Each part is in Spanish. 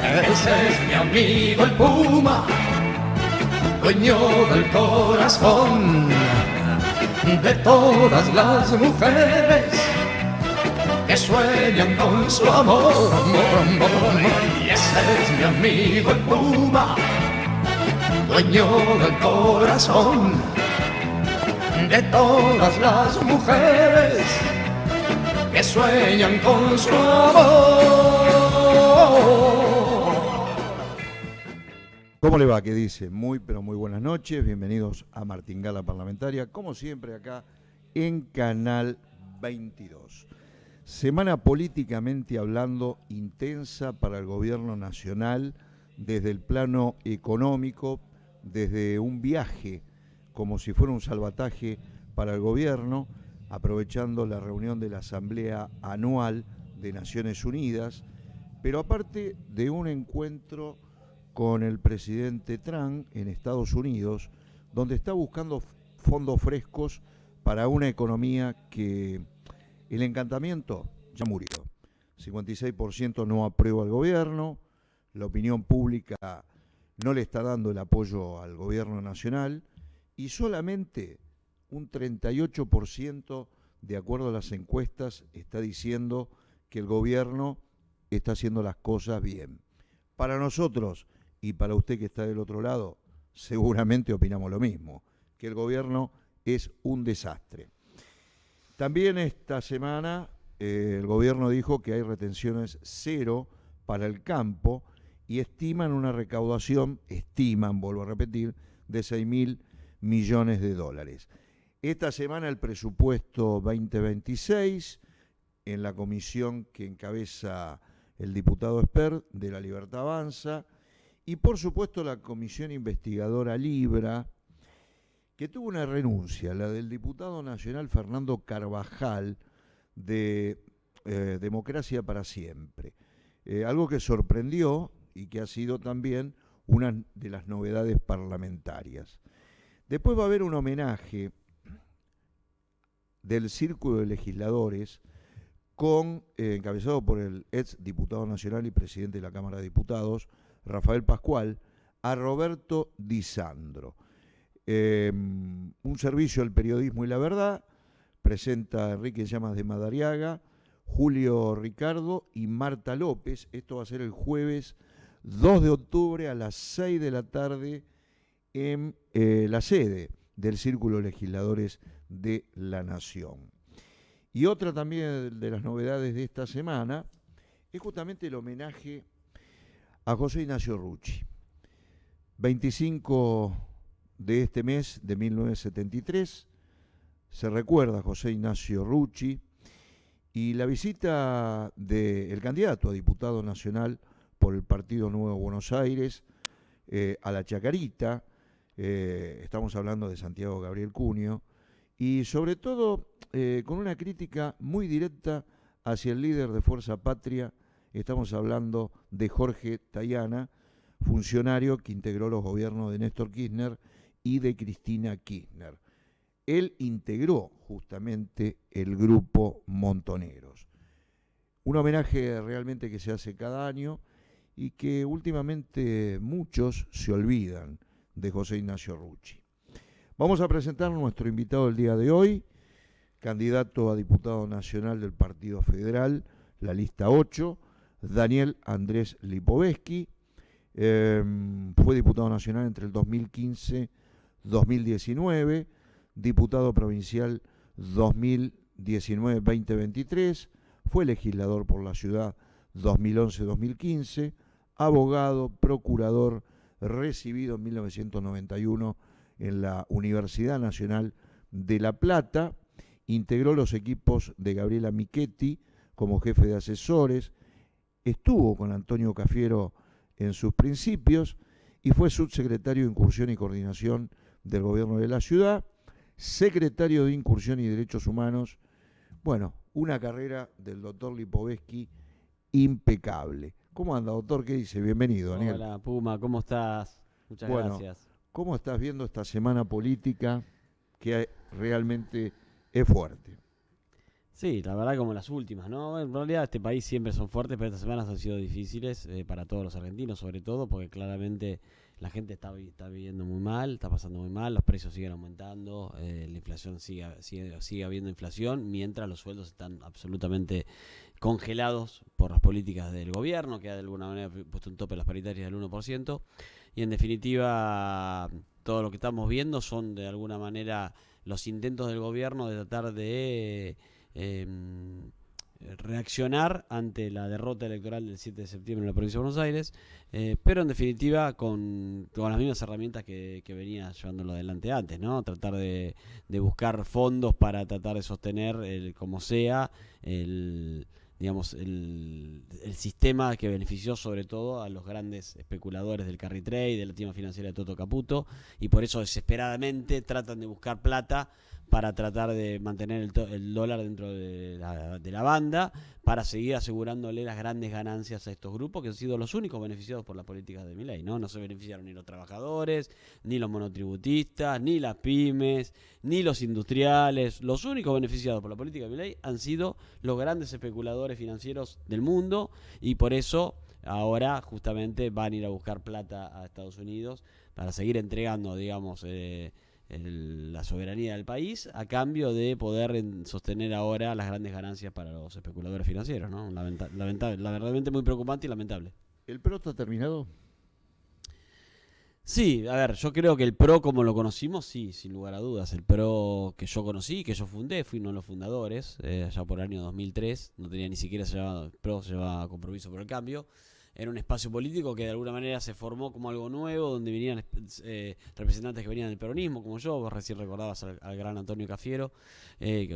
Ese es mi amigo el Puma, dueño del corazón de todas las mujeres que sueñan con su amor, y ese es mi amigo el Puma, dueño del corazón de todas las mujeres que sueñan con su amor. ¿Cómo le va? ¿Qué dice? Muy, pero muy buenas noches. Bienvenidos a Martingala Parlamentaria, como siempre acá en Canal 22. Semana políticamente hablando intensa para el gobierno nacional, desde el plano económico, desde un viaje como si fuera un salvataje para el gobierno, aprovechando la reunión de la Asamblea Anual de Naciones Unidas, pero aparte de un encuentro con el presidente Trump en Estados Unidos, donde está buscando fondos frescos para una economía que el encantamiento ya murió. 56% no aprueba al gobierno, la opinión pública no le está dando el apoyo al gobierno nacional y solamente un 38%, de acuerdo a las encuestas, está diciendo que el gobierno está haciendo las cosas bien. Para nosotros y para usted que está del otro lado, seguramente opinamos lo mismo, que el gobierno es un desastre. También esta semana el gobierno dijo que hay retenciones cero para el campo y estiman una recaudación, vuelvo a repetir, de 6.000 millones de dólares. Esta semana el presupuesto 2026, en la comisión que encabeza el diputado Espert de La Libertad Avanza, y por supuesto la comisión investigadora Libra, que tuvo una renuncia, la del diputado nacional Fernando Carvajal, de Democracia para Siempre. Algo que sorprendió y que ha sido también una de las novedades parlamentarias. Después va a haber un homenaje del Círculo de Legisladores encabezado por el ex diputado nacional y presidente de la Cámara de Diputados, Rafael Pascual, a Roberto Di Sandro. Un servicio al periodismo y la verdad, presenta a Enrique Llamas de Madariaga, Julio Ricardo y Marta López. Esto va a ser el jueves 2 de octubre a las 6 de la tarde en la sede del Círculo de Legisladores de la Nación. Y otra también de las novedades de esta semana es justamente el homenaje a José Ignacio Rucci. 25 de este mes de 1973 se recuerda a José Ignacio Rucci y la visita del candidato a diputado nacional por el Partido Nuevo Buenos Aires a la Chacarita, estamos hablando de Santiago Gabriel Cunio, y sobre todo con una crítica muy directa hacia el líder de Fuerza Patria. Estamos hablando de Jorge Tayana, funcionario que integró los gobiernos de Néstor Kirchner y de Cristina Kirchner. Él integró justamente el grupo Montoneros. Un homenaje realmente que se hace cada año y que últimamente muchos se olvidan de José Ignacio Rucci. Vamos a presentar a nuestro invitado del día de hoy, candidato a diputado nacional del Partido Federal, la lista 8, Daniel Andrés Lipovetsky. Fue diputado nacional entre el 2015 y 2019, diputado provincial 2019-2023, fue legislador por la ciudad 2011-2015, abogado, procurador, recibido en 1991 en la Universidad Nacional de La Plata, integró los equipos de Gabriela Michetti como jefe de asesores, estuvo con Antonio Cafiero en sus principios y fue subsecretario de Incursión y Coordinación del Gobierno de la Ciudad, secretario de Incursión y Derechos Humanos. Bueno, una carrera del doctor Lipovetsky impecable. ¿Cómo anda, doctor? ¿Qué dice? Bienvenido, Daniel. Hola, Puma, ¿cómo estás? Muchas gracias. ¿Cómo estás viendo esta semana política que realmente es fuerte? Sí, la verdad como las últimas, ¿no? En realidad este país siempre son fuertes, pero estas semanas han sido difíciles para todos los argentinos, sobre todo, porque claramente la gente está viviendo muy mal, está pasando muy mal, los precios siguen aumentando, la inflación sigue habiendo inflación, mientras los sueldos están absolutamente congelados por las políticas del gobierno, que ha de alguna manera puesto un tope a las paritarias del 1%, y en definitiva todo lo que estamos viendo son de alguna manera los intentos del gobierno de tratar de reaccionar ante la derrota electoral del 7 de septiembre en la provincia de Buenos Aires, pero en definitiva con las mismas herramientas que venía llevándolo adelante antes, ¿no? Tratar de buscar fondos para tratar de sostener como sea el sistema que benefició sobre todo a los grandes especuladores del carry trade, de la activa financiera de Toto Caputo, y por eso desesperadamente tratan de buscar plata para tratar de mantener el dólar dentro de la banda, para seguir asegurándole las grandes ganancias a estos grupos que han sido los únicos beneficiados por las políticas de Milei, ¿no? No se beneficiaron ni los trabajadores, ni los monotributistas, ni las pymes, ni los industriales. Los únicos beneficiados por la política de Milei han sido los grandes especuladores financieros del mundo, y por eso ahora justamente van a ir a buscar plata a Estados Unidos para seguir entregando, digamos, la soberanía del país a cambio de poder sostener ahora las grandes ganancias para los especuladores financieros, ¿no? Verdaderamente muy preocupante y lamentable. ¿El PRO está terminado? Sí, a ver, yo creo que el PRO como lo conocimos, sí, sin lugar a dudas. El PRO que yo conocí, que yo fundé, fui uno de los fundadores, allá por el año 2003, no tenía ni siquiera PRO, se llamaba Compromiso por el Cambio. Era un espacio político que de alguna manera se formó como algo nuevo, donde venían representantes que venían del peronismo, como yo. Vos recién recordabas al gran Antonio Cafiero,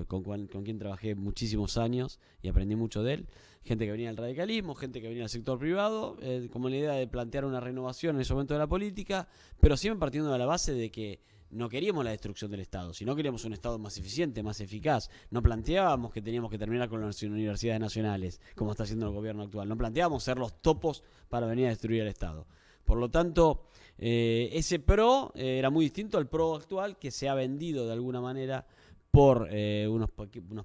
con quien trabajé muchísimos años y aprendí mucho de él. Gente que venía del radicalismo, gente que venía del sector privado, como la idea de plantear una renovación en ese momento de la política, pero siempre partiendo de la base de que no queríamos la destrucción del Estado, sino queríamos un Estado más eficiente, más eficaz. No planteábamos que teníamos que terminar con las universidades nacionales, como está haciendo el gobierno actual. No planteábamos ser los topos para venir a destruir el Estado. Por lo tanto, ese PRO era muy distinto al PRO actual, que se ha vendido de alguna manera por unos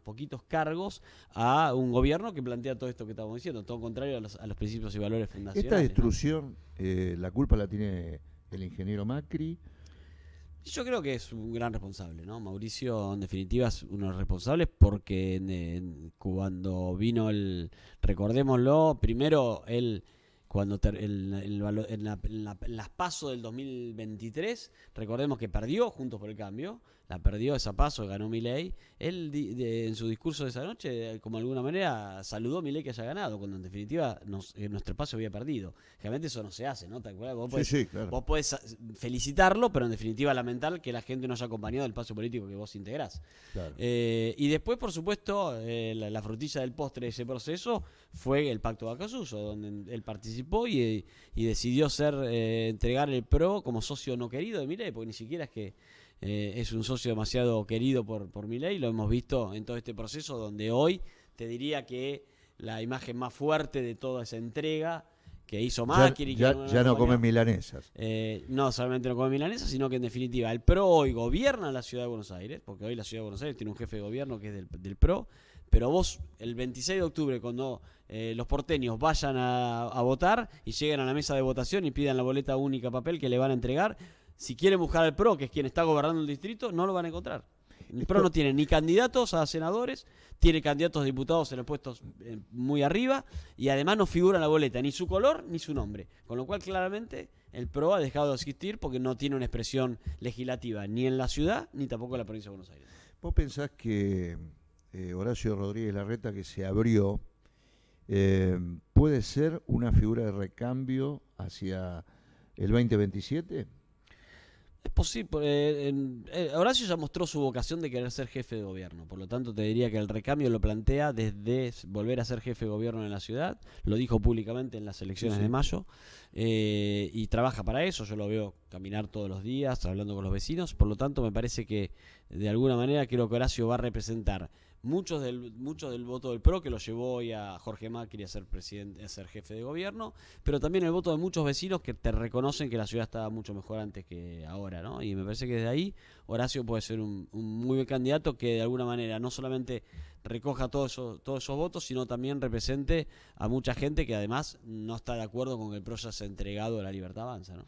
poquitos cargos a un gobierno que plantea todo esto que estamos diciendo, todo contrario a los principios y valores fundacionales. Esta destrucción, ¿no? La culpa la tiene el ingeniero Macri. Yo creo que es un gran responsable, ¿no? Mauricio, en definitiva, es uno de los responsables porque cuando vino recordémoslo, primero él, cuando en las PASO del 2023, recordemos que perdió Juntos por el Cambio, la perdió esa PASO, ganó Milei. Él en su discurso de esa noche, como de alguna manera, saludó a Milei que haya ganado, cuando en definitiva nuestro espacio había perdido. Realmente eso no se hace, ¿no? ¿Te acuerdas? Vos podés felicitarlo, pero en definitiva lamentar que la gente no haya acompañado el espacio político que vos integrás. Claro. Y después, por supuesto, la frutilla del postre de ese proceso fue el Pacto de Acasuso, donde él participó y decidió entregar el PRO como socio no querido de Milei, porque ni siquiera es que es un socio demasiado querido por Milei. Lo hemos visto en todo este proceso, donde hoy te diría que la imagen más fuerte de toda esa entrega que hizo Macri... Ya no come milanesas. No solamente no come milanesas, sino que en definitiva el PRO hoy gobierna la Ciudad de Buenos Aires, porque hoy la Ciudad de Buenos Aires tiene un jefe de gobierno que es del PRO, pero vos el 26 de octubre, cuando los porteños vayan a votar y lleguen a la mesa de votación y pidan la boleta única papel que le van a entregar, si quieren buscar al PRO, que es quien está gobernando el distrito, no lo van a encontrar. El PRO no tiene ni candidatos a senadores, tiene candidatos a diputados en los puestos muy arriba, y además no figura en la boleta ni su color ni su nombre. Con lo cual, claramente, el PRO ha dejado de existir porque no tiene una expresión legislativa ni en la ciudad ni tampoco en la provincia de Buenos Aires. ¿Vos pensás que Horacio Rodríguez Larreta, que se abrió, puede ser una figura de recambio hacia el 2027? Es posible. Horacio ya mostró su vocación de querer ser jefe de gobierno. Por lo tanto, te diría que el recambio lo plantea desde volver a ser jefe de gobierno en la ciudad. Lo dijo públicamente en las elecciones de mayo. Y trabaja para eso. Yo lo veo caminar todos los días, hablando con los vecinos. Por lo tanto, me parece que de alguna manera creo que Horacio va a representar mucho del voto del PRO que lo llevó hoy a Jorge Macri a ser presidente, a ser jefe de gobierno, pero también el voto de muchos vecinos que te reconocen que la ciudad estaba mucho mejor antes que ahora, ¿no? Y me parece que desde ahí Horacio puede ser un muy buen candidato que de alguna manera no solamente recoja todos esos votos, sino también represente a mucha gente que además no está de acuerdo con que el PRO ya se ha entregado a la Libertad Avanza, ¿no?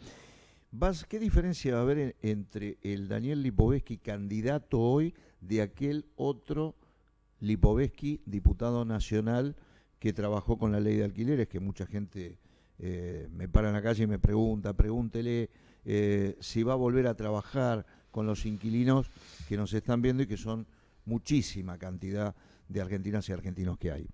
¿Qué diferencia va a haber entre el Daniel Lipovetsky candidato hoy de aquel otro Lipovetsky, diputado nacional, que trabajó con la ley de alquileres, que mucha gente me para en la calle y me pregúntele si va a volver a trabajar con los inquilinos que nos están viendo y que son muchísima cantidad de argentinas y argentinos que hay?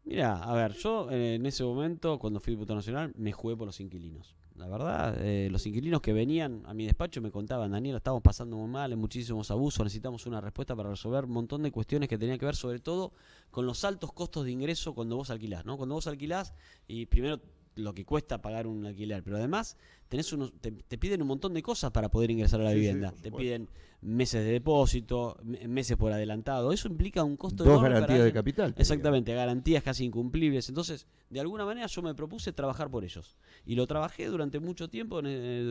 Mira, a ver, yo en ese momento, cuando fui diputado nacional, me jugué por los inquilinos. La verdad, los inquilinos que venían a mi despacho me contaban: Daniel, estamos pasando muy mal, hay muchísimos abusos, necesitamos una respuesta para resolver un montón de cuestiones que tenían que ver sobre todo con los altos costos de ingreso cuando vos alquilás, ¿no? Cuando vos alquilás, y primero lo que cuesta pagar un alquiler, pero además te piden un montón de cosas para poder ingresar a la vivienda. Te piden meses de depósito, meses por adelantado. Eso implica un costo Dos enorme garantías de capital. Exactamente, garantías casi incumplibles. Entonces, de alguna manera yo me propuse trabajar por ellos. Y lo trabajé durante mucho tiempo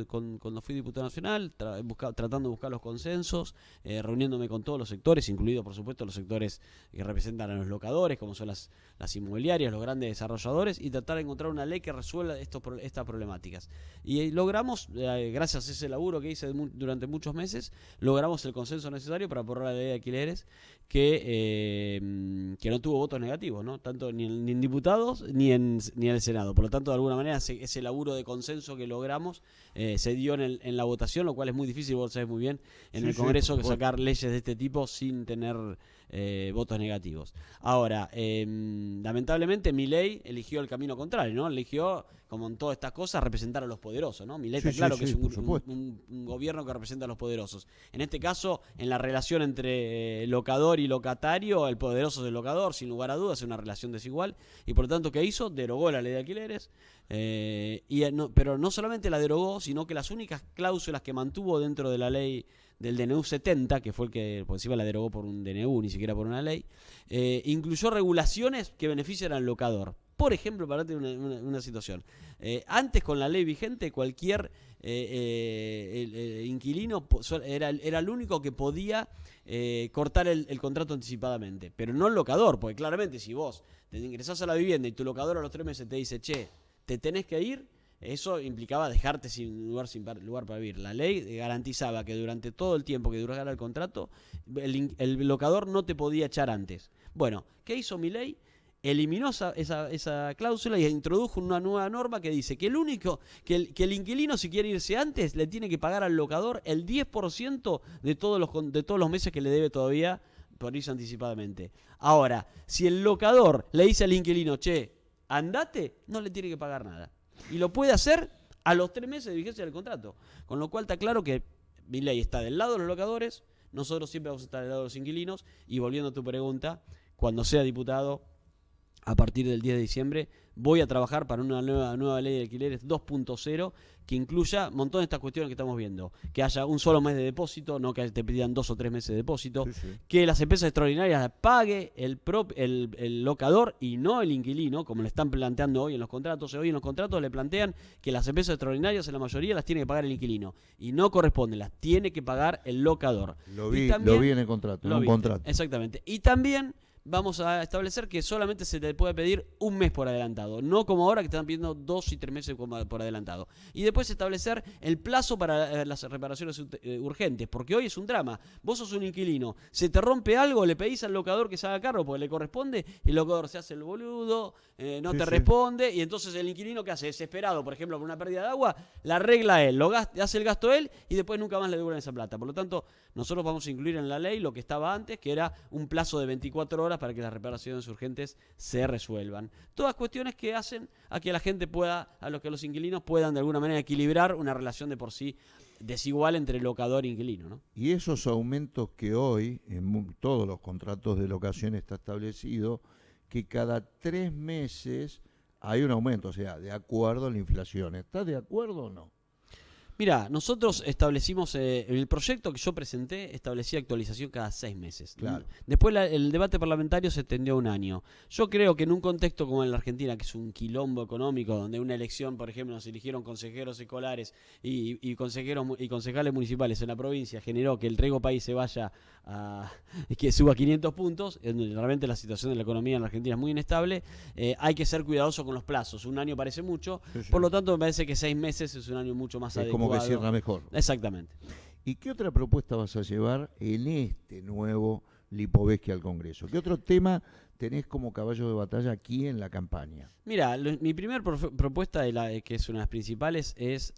cuando fui diputado nacional, tratando de buscar los consensos, reuniéndome con todos los sectores, incluidos por supuesto los sectores que representan a los locadores, como son las inmobiliarias, los grandes desarrolladores, y tratar de encontrar una ley que resuelva estas problemáticas. Y logramos, gracias a ese laburo que hice durante muchos meses, logramos el consenso necesario para aprobar la ley de alquileres que no tuvo votos negativos, ¿no? Tanto ni en diputados ni en el Senado. Por lo tanto, de alguna manera, ese laburo de consenso que logramos se dio en la votación, lo cual es muy difícil, vos sabés muy bien, en el Congreso, que sacar leyes de este tipo sin tener votos negativos. Ahora, lamentablemente Milei eligió el camino contrario, ¿no? Eligió, como en todas estas cosas, representar a los poderosos, ¿no? Milei está claro que es un gobierno que representa a los poderosos. En este caso, en la relación entre locador y locatario, el poderoso es el locador, sin lugar a dudas, es una relación desigual, y por lo tanto, ¿qué hizo? Derogó la ley de alquileres, pero no solamente la derogó, sino que las únicas cláusulas que mantuvo dentro de la ley del DNU 70, que fue el que por encima la derogó por un DNU, ni siquiera por una ley, incluyó regulaciones que benefician al locador. Por ejemplo, para darte una situación, antes con la ley vigente cualquier inquilino era el único que podía cortar el contrato anticipadamente, pero no el locador, porque claramente si vos te ingresás a la vivienda y tu locador a los 3 meses te dice: che, te tenés que ir, eso implicaba dejarte sin lugar para vivir. La ley garantizaba que durante todo el tiempo que durara el contrato, el locador no te podía echar antes. Bueno, ¿qué hizo Milei? Eliminó esa cláusula y introdujo una nueva norma que dice que el inquilino, si quiere irse antes, le tiene que pagar al locador el 10% de todos los meses que le debe todavía por irse anticipadamente. Ahora, si el locador le dice al inquilino: che, andate, no le tiene que pagar nada. Y lo puede hacer a los 3 meses de vigencia del contrato. Con lo cual está claro que Milei está del lado de los locadores, nosotros siempre vamos a estar del lado de los inquilinos. Y volviendo a tu pregunta, cuando sea diputado, a partir del 10 de diciembre, voy a trabajar para una nueva ley de alquileres 2.0 que incluya un montón de estas cuestiones que estamos viendo. Que haya un solo mes de depósito, no que te pidan 2 o 3 meses de depósito. Que las empresas extraordinarias las pague el locador y no el inquilino, como le están planteando hoy en los contratos. Hoy en los contratos le plantean que las empresas extraordinarias, en la mayoría, las tiene que pagar el inquilino. Y no corresponde, las tiene que pagar el locador. Lo vi en el contrato, en un contrato. Exactamente. Y también vamos a establecer que solamente se te puede pedir un mes por adelantado, no como ahora que te están pidiendo 2 y 3 meses por adelantado. Y después establecer el plazo para las reparaciones urgentes, porque hoy es un drama. Vos sos un inquilino, se te rompe algo, le pedís al locador que se haga cargo porque le corresponde, y el locador se hace el boludo, no te responde, y entonces el inquilino, ¿qué hace? Desesperado, por ejemplo, por una pérdida de agua, la arregla él, hace el gasto él, y después nunca más le devuelven esa plata. Por lo tanto, nosotros vamos a incluir en la ley lo que estaba antes, que era un plazo de 24 horas para que las reparaciones urgentes se resuelvan. Todas cuestiones que hacen a que la gente que los inquilinos puedan de alguna manera equilibrar una relación de por sí desigual entre locador e inquilino, ¿no? Y esos aumentos que hoy en todos los contratos de locación está establecido que cada 3 meses hay un aumento, o sea, de acuerdo a la inflación. ¿Estás de acuerdo o no? Mira, nosotros establecimos, el proyecto que yo presenté establecía actualización cada 6 meses. Claro. Después el debate parlamentario se extendió a 1 año. Yo creo que en un contexto como en la Argentina, que es un quilombo económico, donde una elección, por ejemplo, nos eligieron consejeros escolares y consejeros y concejales municipales en la provincia, generó que el riego país se vaya que suba 500 puntos, realmente la situación de la economía en la Argentina es muy inestable, hay que ser cuidadoso con los plazos. 1 año parece mucho, Sí. por lo tanto me parece que 6 meses es un año mucho más Es adecuado. como que cierra mejor. Exactamente. ¿Y qué otra propuesta vas a llevar en este nuevo Lipovetsky al Congreso? ¿Qué otro tema tenés como caballo de batalla aquí en la campaña? Mira, mi primera propuesta, que es una de las principales, es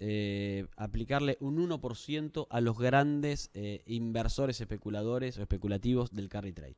aplicarle un 1% a los grandes inversores especuladores o especulativos del carry trade.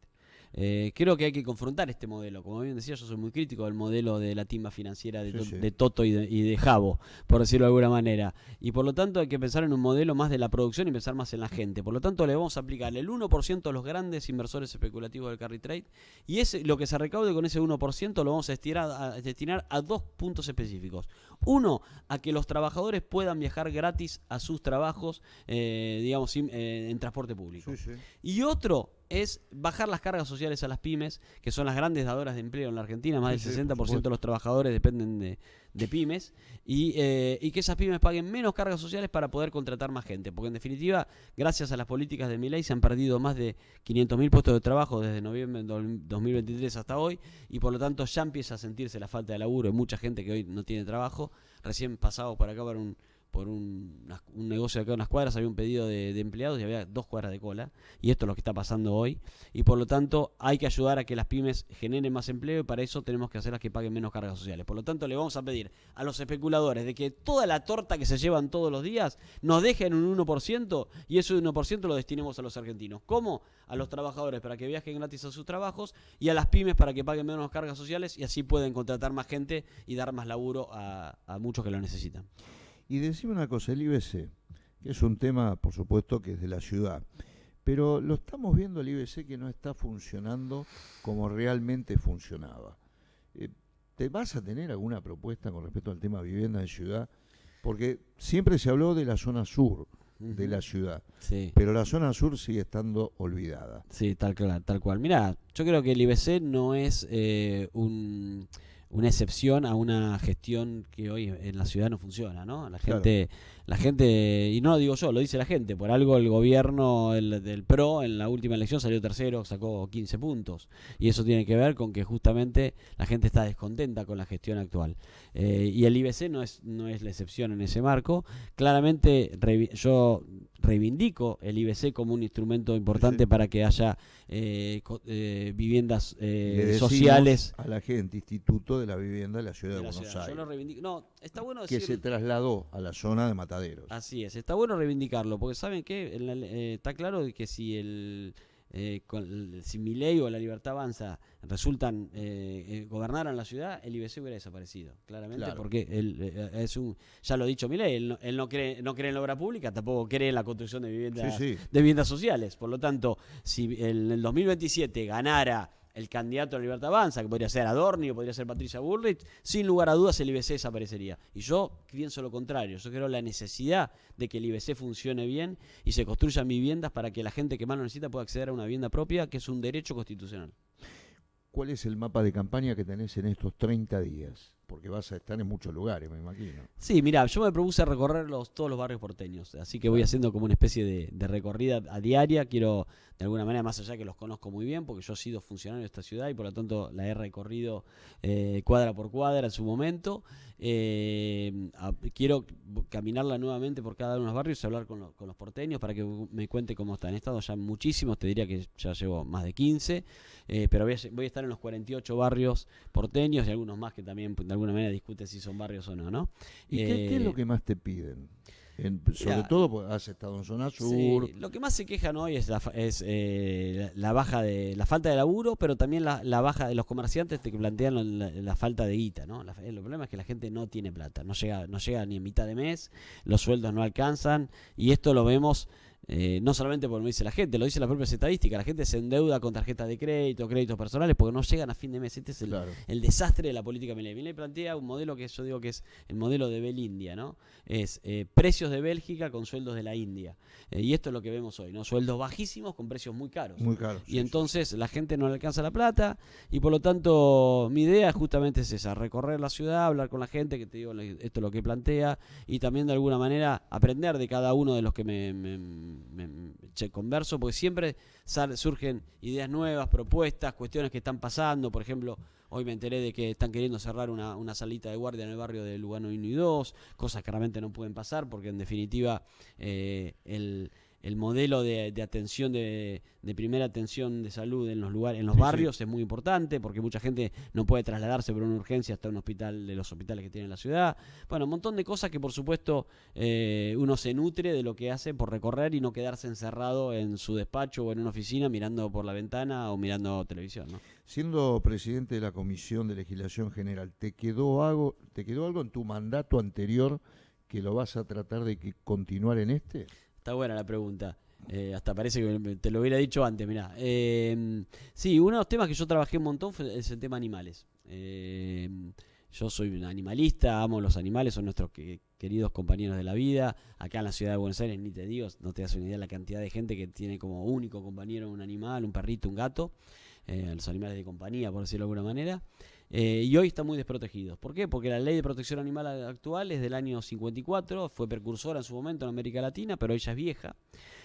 Creo que hay que confrontar este modelo. Como bien decía, yo soy muy crítico del modelo de la timba financiera de Toto y de Jabo, por decirlo de alguna manera. Y por lo tanto hay que pensar en un modelo más de la producción y pensar más en la gente. Por lo tanto le vamos a aplicar el 1% a los grandes inversores especulativos del carry trade, y lo que se recaude con ese 1% lo vamos a destinar a 2 puntos específicos. Uno, a que los trabajadores puedan viajar gratis a sus trabajos, digamos, en transporte público. Sí. Y otro es bajar las cargas sociales a las pymes, que son las grandes dadoras de empleo en la Argentina. Más del 60% de los trabajadores dependen de pymes, y que esas pymes paguen menos cargas sociales para poder contratar más gente, porque en definitiva, gracias a las políticas de Milei, se han perdido más de 500.000 puestos de trabajo desde noviembre de 2023 hasta hoy, y por lo tanto ya empieza a sentirse la falta de laburo. Hay mucha gente que hoy no tiene trabajo. Recién pasado por acá por un negocio acá, unas cuadras, había un pedido de empleados y había 2 cuadras de cola, y esto es lo que está pasando hoy, y por lo tanto hay que ayudar a que las pymes generen más empleo, y para eso tenemos que hacerlas que paguen menos cargas sociales. Por lo tanto le vamos a pedir a los especuladores de que toda la torta que se llevan todos los días nos dejen un 1%, y ese 1% lo destinemos a los argentinos. ¿Cómo? A los trabajadores para que viajen gratis a sus trabajos, y a las pymes para que paguen menos cargas sociales, y así pueden contratar más gente y dar más laburo a muchos que lo necesitan. Y decime una cosa, el IBC, que es un tema, por supuesto, que es de la ciudad, pero lo estamos viendo el IBC que no está funcionando como realmente funcionaba. ¿Te vas a tener alguna propuesta con respecto al tema vivienda en ciudad? Porque siempre se habló de la zona sur de la ciudad, Sí. pero la zona sur sigue estando olvidada. Sí, tal cual. Mirá, yo creo que el IBC no es una excepción a una gestión que hoy en la ciudad no funciona, ¿no? La gente, y no lo digo yo, lo dice la gente. Por algo el gobierno del PRO en la última elección salió tercero, sacó 15 puntos. Y eso tiene que ver con que justamente la gente está descontenta con la gestión actual. Y el IBC no es la excepción en ese marco. Claramente yo reivindico el IBC como un instrumento importante para que haya viviendas sociales. A la gente, Instituto de la Vivienda de la Ciudad de Buenos Aires. Yo lo reivindico. No, está bueno que se trasladó a la zona de Mataderos. Así es, está bueno reivindicarlo, porque ¿saben qué? Está claro que si si Milei o la Libertad Avanza resultan gobernaran la ciudad, el IBC hubiera desaparecido, claramente, porque él ya lo ha dicho Milei, él no cree en la obra pública, tampoco cree en la construcción de viviendas sociales. Por lo tanto, si en el 2027 ganara el candidato a la Libertad Avanza, que podría ser Adorni o podría ser Patricia Bullrich, sin lugar a dudas el IBC desaparecería. Y yo pienso lo contrario. Yo creo la necesidad de que el IBC funcione bien y se construyan viviendas para que la gente que más lo necesita pueda acceder a una vivienda propia, que es un derecho constitucional. ¿Cuál es el mapa de campaña que tenés en estos 30 días? Porque vas a estar en muchos lugares, me imagino. Sí, mirá, yo me propuse recorrer todos los barrios porteños, así que voy haciendo como una especie de recorrida a diaria. Quiero, de alguna manera, más allá que los conozco muy bien, porque yo he sido funcionario de esta ciudad y por lo tanto la he recorrido cuadra por cuadra en su momento. Quiero caminarla nuevamente por cada uno de los barrios y hablar con los porteños para que me cuente cómo están. He estado ya muchísimos, te diría que ya llevo más de 15, pero voy a estar en los 48 barrios porteños y algunos más que también de alguna manera discuten si son barrios o no, ¿no? ¿Y qué es lo que más te piden? Sobre todo porque has estado en zona sur. Sí, lo que más se quejan hoy es la falta de laburo, pero también la baja de los comerciantes que plantean la falta de guita, ¿no? El problema es que la gente no tiene plata, no llega ni en mitad de mes, los sueldos no alcanzan, y esto lo vemos no solamente porque lo dice la gente, lo dice las propias estadísticas. La gente se endeuda con tarjetas de crédito, créditos personales, porque no llegan a fin de mes. Este es el desastre de la política Milei. Milei plantea un modelo que yo digo que es el modelo de Belindia, ¿no? Es precios de Bélgica con sueldos de la India. Y esto es lo que vemos hoy, ¿no? Sueldos bajísimos con precios muy caros. Muy caros. Y entonces la gente no le alcanza la plata, y por lo tanto mi idea justamente es esa: recorrer la ciudad, hablar con la gente, que te digo, esto es lo que plantea, y también de alguna manera aprender de cada uno de los que converso, porque siempre surgen ideas nuevas, propuestas, cuestiones que están pasando. Por ejemplo, hoy me enteré de que están queriendo cerrar una salita de guardia en el barrio de Lugano 1 y 2, cosas que realmente no pueden pasar, porque en definitiva el modelo de atención de primera atención de salud en los lugares, en los barrios, es muy importante, porque mucha gente no puede trasladarse por una urgencia hasta un hospital de los hospitales que tiene la ciudad. Bueno, un montón de cosas que por supuesto uno se nutre de lo que hace por recorrer y no quedarse encerrado en su despacho o en una oficina mirando por la ventana o mirando televisión, ¿no? Siendo presidente de la Comisión de Legislación General, ¿te quedó algo en tu mandato anterior que lo vas a tratar de continuar en este? Está buena la pregunta. Hasta parece que te lo hubiera dicho antes, mirá. Sí, uno de los temas que yo trabajé un montón es el tema animales. Yo soy un animalista, amo los animales, son nuestros queridos compañeros de la vida. Acá en la ciudad de Buenos Aires, ni te digo, no te das una idea de la cantidad de gente que tiene como único compañero un animal, un perrito, un gato. Los animales de compañía, por decirlo de alguna manera. Y hoy están muy desprotegidos. ¿Por qué? Porque la ley de protección animal actual es del año 54, fue precursora en su momento en América Latina, pero ella es vieja,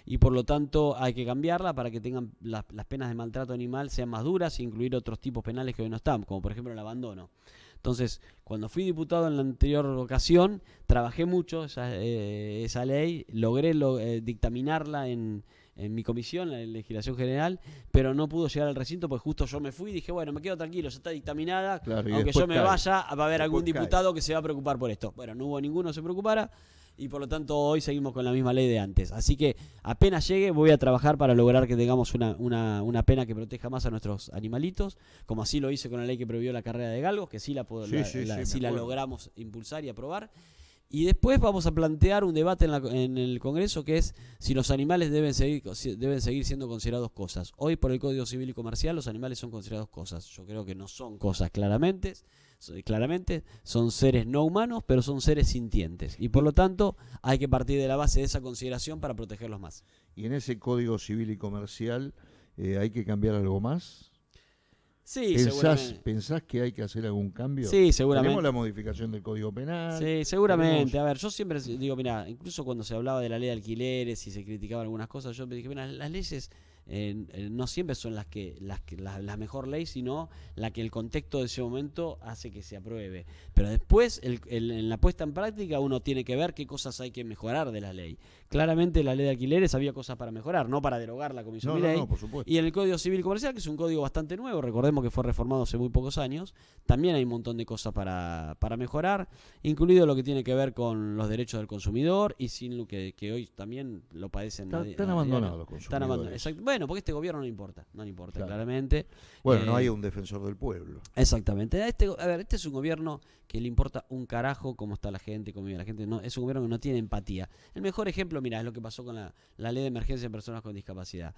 y por lo tanto hay que cambiarla para que tengan las penas de maltrato animal sean más duras e incluir otros tipos penales que hoy no están, como por ejemplo el abandono. Entonces, cuando fui diputado en la anterior ocasión, trabajé mucho esa ley, logré dictaminarla en mi comisión, en la legislación general, pero no pudo llegar al recinto porque justo yo me fui y dije, bueno, me quedo tranquilo, ya está dictaminada, claro, aunque yo me vaya, va a haber algún diputado que se va a preocupar por esto. Bueno, no hubo ninguno que se preocupara, y por lo tanto hoy seguimos con la misma ley de antes. Así que apenas llegue voy a trabajar para lograr que tengamos una pena que proteja más a nuestros animalitos, como así lo hice con la ley que prohibió la carrera de galgos, que sí la logramos impulsar y aprobar. Y después vamos a plantear un debate en el Congreso, que es si los animales deben seguir siendo considerados cosas. Hoy por el Código Civil y Comercial los animales son considerados cosas. Yo creo que no son cosas claramente, son seres no humanos, pero son seres sintientes. Y por lo tanto hay que partir de la base de esa consideración para protegerlos más. ¿Y en ese Código Civil y Comercial hay que cambiar algo más? Sí, ¿Pensás que hay que hacer algún cambio? Sí, seguramente. Tenemos la modificación del Código Penal. Sí, seguramente. A ver, yo siempre digo, mira, incluso cuando se hablaba de la ley de alquileres y se criticaban algunas cosas, yo me dije, mira, las leyes no siempre son la mejor ley, sino la que el contexto de ese momento hace que se apruebe. Pero después, en la puesta en práctica, uno tiene que ver qué cosas hay que mejorar de la ley. Claramente, la ley de alquileres había cosas para mejorar, no para derogar la Comisión Milei. No, por supuesto. Y en el Código Civil Comercial, que es un código bastante nuevo, recordemos que fue reformado hace muy pocos años, también hay un montón de cosas para mejorar, incluido lo que tiene que ver con los derechos del consumidor, y sin lo que hoy también lo padecen. Están abandonados los consumidores. Exacto. Bueno, porque este gobierno no le importa, claro. Claramente. Bueno, no hay un defensor del pueblo. Exactamente. Este es un gobierno que le importa un carajo cómo está la gente, cómo vive la gente. No, es un gobierno que no tiene empatía. El mejor ejemplo, mira, es lo que pasó con la ley de emergencia de personas con discapacidad.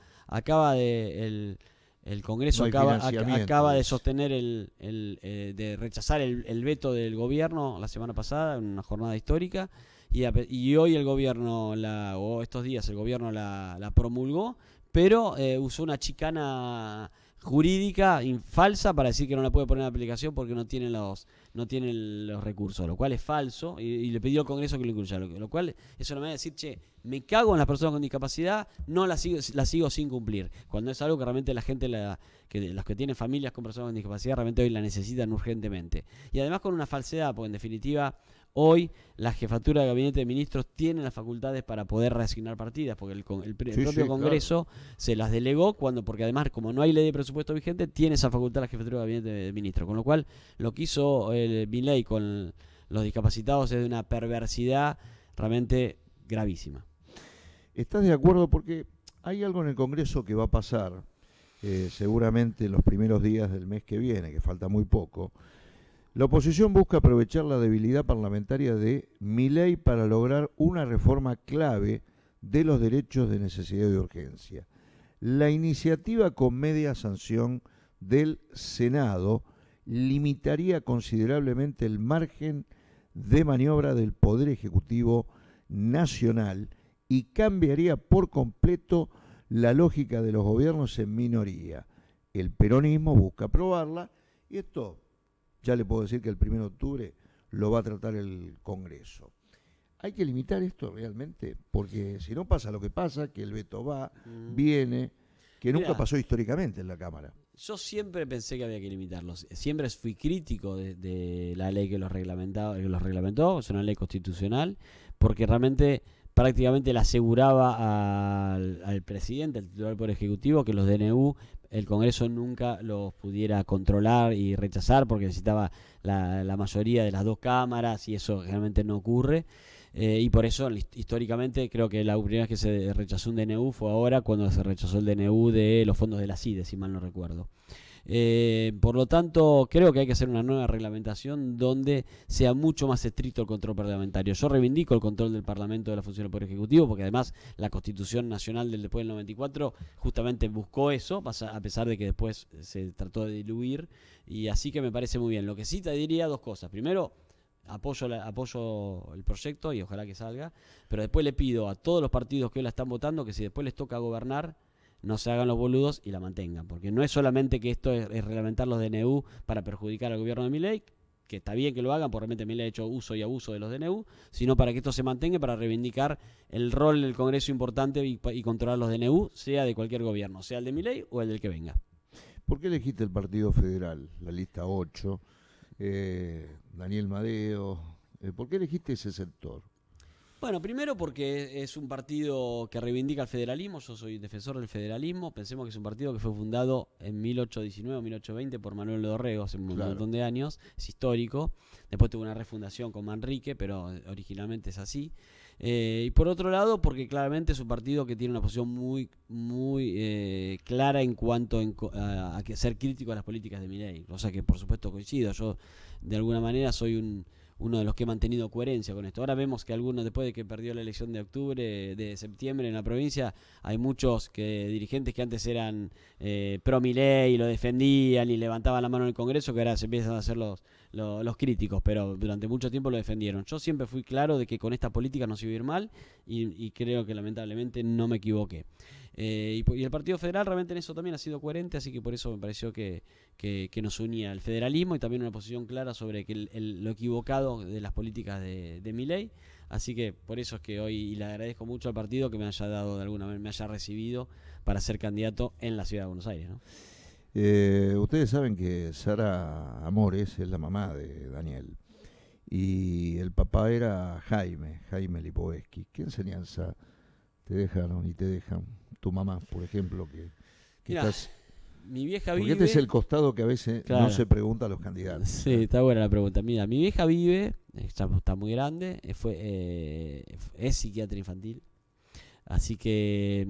El Congreso acaba de sostener de rechazar el veto del gobierno la semana pasada en una jornada histórica, y hoy el gobierno o estos días el gobierno la promulgó, pero usó una chicana jurídica falsa para decir que no la puede poner en aplicación porque no tienen los recursos, lo cual es falso, y le pidió al Congreso que lo incluya, lo cual es una manera de decir, che, me cago en las personas con discapacidad, no la sigo sin cumplir, cuando es algo que realmente la gente, los que tienen familias con personas con discapacidad, realmente hoy la necesitan urgentemente. Y además con una falsedad, porque en definitiva hoy la jefatura de gabinete de ministros tiene las facultades para poder reasignar partidas, porque el propio Congreso se las delegó porque además, como no hay ley de presupuesto vigente, tiene esa facultad la jefatura de gabinete de ministros, con lo cual lo que hizo Milei con los discapacitados es de una perversidad realmente gravísima. ¿Estás de acuerdo? Porque hay algo en el Congreso que va a pasar seguramente en los primeros días del mes que viene, que falta muy poco. La oposición busca aprovechar la debilidad parlamentaria de Milei para lograr una reforma clave de los derechos de necesidad y de urgencia. La iniciativa con media sanción del Senado limitaría considerablemente el margen de maniobra del Poder Ejecutivo Nacional y cambiaría por completo la lógica de los gobiernos en minoría. El peronismo busca aprobarla y esto ya le puedo decir que el 1 de octubre lo va a tratar el Congreso. Hay que limitar esto realmente, porque si no pasa lo que pasa, que el veto va, viene, que nunca pasó históricamente en la Cámara. Yo siempre pensé que había que limitarlos. Siempre fui crítico de la ley que los reglamentó, es una ley constitucional, porque realmente prácticamente le aseguraba al presidente, al titular del Poder Ejecutivo, que los DNU el Congreso nunca los pudiera controlar y rechazar, porque necesitaba la mayoría de las dos cámaras, y eso realmente no ocurre. Y por eso históricamente creo que la primera vez que se rechazó un DNU fue ahora, cuando se rechazó el DNU de los fondos de la CIDE, si mal no recuerdo. Por lo tanto, creo que hay que hacer una nueva reglamentación donde sea mucho más estricto el control parlamentario. Yo reivindico el control del Parlamento de la función del Poder Ejecutivo, porque además la Constitución Nacional después del 94 justamente buscó eso, a pesar de que después se trató de diluir, y así que me parece muy bien. Lo que sí te diría dos cosas. Primero, apoyo el proyecto y ojalá que salga, pero después le pido a todos los partidos que hoy la están votando que si después les toca gobernar, no se hagan los boludos y la mantengan, porque no es solamente que esto es reglamentar los DNU para perjudicar al gobierno de Milei, que está bien que lo hagan, porque realmente Milei ha hecho uso y abuso de los DNU, sino para que esto se mantenga, para reivindicar el rol del Congreso importante y controlar los DNU, sea de cualquier gobierno, sea el de Milei o el del que venga. ¿Por qué elegiste el Partido Federal, la lista 8? Daniel Madeo, ¿por qué elegiste ese sector? Bueno, primero porque es un partido que reivindica el federalismo. Yo soy defensor del federalismo. Pensemos que es un partido que fue fundado en 1819 o 1820 por Manuel Dorrego hace un montón de años, es histórico. Después tuvo una refundación con Manrique, pero originalmente es así. Y por otro lado, porque claramente es un partido que tiene una posición muy clara en cuanto a ser crítico a las políticas de Milei, cosa que por supuesto coincido. Yo de alguna manera soy uno de los que he mantenido coherencia con esto. Ahora vemos que algunos, después de que perdió la elección de septiembre en la provincia, hay muchos dirigentes que antes eran pro Milei y lo defendían y levantaban la mano en el Congreso, que ahora se empiezan a hacer los críticos, pero durante mucho tiempo lo defendieron. Yo siempre fui claro de que con esta política no se iba a ir mal y creo que lamentablemente no me equivoqué. Y el Partido Federal realmente en eso también ha sido coherente, así que por eso me pareció que nos unía el federalismo y también una posición clara sobre lo equivocado de las políticas de Milei. Así que por eso es que hoy le agradezco mucho al partido que me haya dado de alguna manera, me haya recibido para ser candidato en la ciudad de Buenos Aires, ¿no? Ustedes saben que Sara Amores es la mamá de Daniel y el papá era Jaime Lipovetsky. ¿Qué enseñanza te dejaron y te dejan tu mamá, por ejemplo, que Mirá, estás... Mi vieja Porque vive... este es el costado que a veces no se pregunta a los candidatos. Sí, está buena la pregunta. Mira, mi vieja vive, está muy grande, es psiquiatra infantil, así que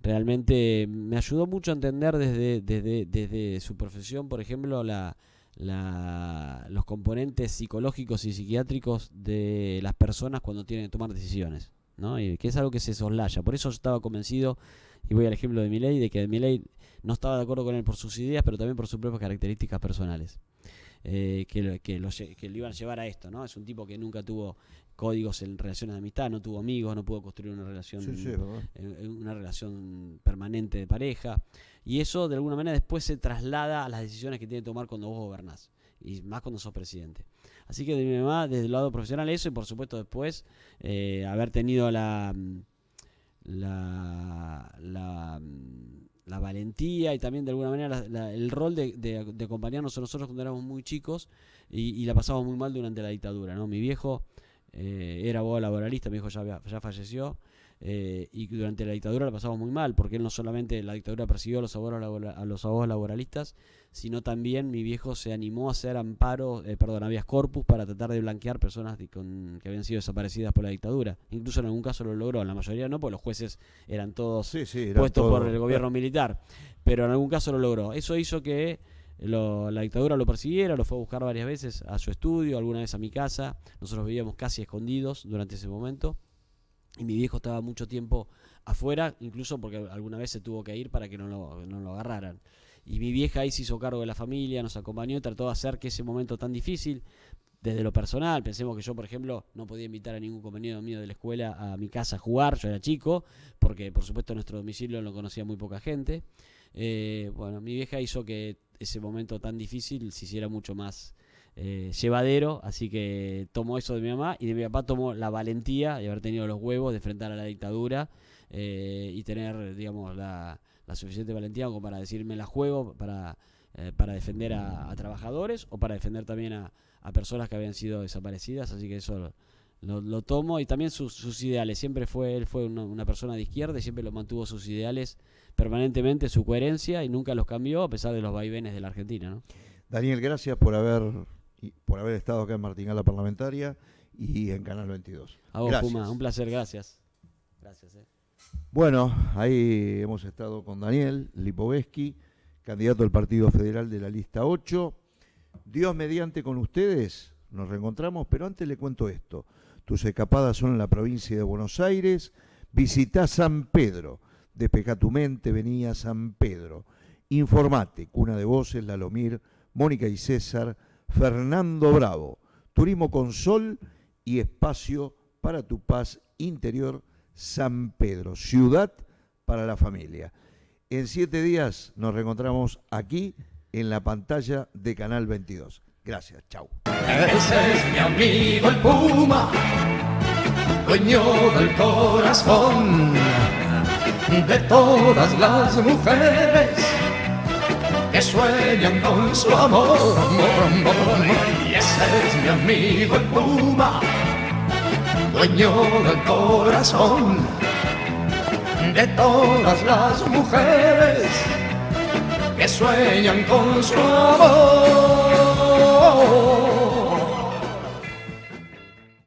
realmente me ayudó mucho a entender desde su profesión, por ejemplo, los componentes psicológicos y psiquiátricos de las personas cuando tienen que tomar decisiones, ¿no? Y que es algo que se soslaya. Por eso yo estaba convencido, y voy al ejemplo de Milei, de que Milei no estaba de acuerdo con él por sus ideas, pero también por sus propias características personales, que lo iban a llevar a esto, ¿no? Es un tipo que nunca tuvo códigos en relaciones de amistad, no tuvo amigos, no pudo construir una relación permanente de pareja, y eso de alguna manera después se traslada a las decisiones que tiene que tomar cuando vos gobernás, y más cuando sos presidente. Así que de mi mamá, desde el lado profesional, eso, y por supuesto después haber tenido la valentía y también de alguna manera el rol de acompañarnos a nosotros cuando éramos muy chicos y la pasábamos muy mal durante la dictadura, ¿no? Mi viejo era abogado laboralista, mi viejo ya falleció, y durante la dictadura la pasamos muy mal, porque él no solamente la dictadura persiguió a los abogados laboralistas, sino también mi viejo se animó a hacer habeas corpus para tratar de blanquear personas que habían sido desaparecidas por la dictadura. Incluso en algún caso lo logró, en la mayoría no, porque los jueces eran todos puestos por el gobierno militar, pero en algún caso lo logró. Eso hizo que la dictadura lo persiguiera, lo fue a buscar varias veces a su estudio, alguna vez a mi casa. Nosotros vivíamos casi escondidos durante ese momento. y mi viejo estaba mucho tiempo afuera, incluso porque alguna vez se tuvo que ir para que no lo agarraran. Y mi vieja ahí se hizo cargo de la familia, nos acompañó y trató de hacer que ese momento tan difícil, desde lo personal, pensemos que yo, por ejemplo, no podía invitar a ningún compañero mío de la escuela a mi casa a jugar, yo era chico, porque por supuesto nuestro domicilio lo conocía muy poca gente. Bueno, mi vieja hizo que ese momento tan difícil se hiciera mucho más llevadero, así que tomó eso de mi mamá, y de mi papá tomó la valentía de haber tenido los huevos de enfrentar a la dictadura y tener, digamos, la suficiente valentía como para decirme la juego para defender a trabajadores o para defender también a personas que habían sido desaparecidas, así que eso lo tomo. Y también sus ideales, él fue una persona de izquierda y siempre lo mantuvo sus ideales permanentemente, su coherencia, y nunca los cambió a pesar de los vaivenes de la Argentina, ¿no? Daniel, gracias por haber estado acá en Martingala Parlamentaria y en Canal 22. A vos, Gracias. Puma, un placer, gracias. Gracias. Bueno, ahí hemos estado con Daniel Lipovetsky, candidato al Partido Federal de la lista 8. Dios mediante con ustedes, nos reencontramos, pero antes le cuento esto. Tus escapadas son en la provincia de Buenos Aires. Visitá San Pedro, despejá tu mente, vení a San Pedro. Informate, Cuna de Voces, Lalomir, Mónica y César, Fernando Bravo. Turismo con sol y espacio para tu paz interior. San Pedro, ciudad para la familia. En 7 días nos reencontramos aquí en la pantalla de Canal 22. Gracias, chau. Ese es mi amigo el Puma, dueño del corazón de todas las mujeres que sueñan con su amor. Y ese es mi amigo el Puma, dueño del corazón de todas las mujeres que sueñan con su amor.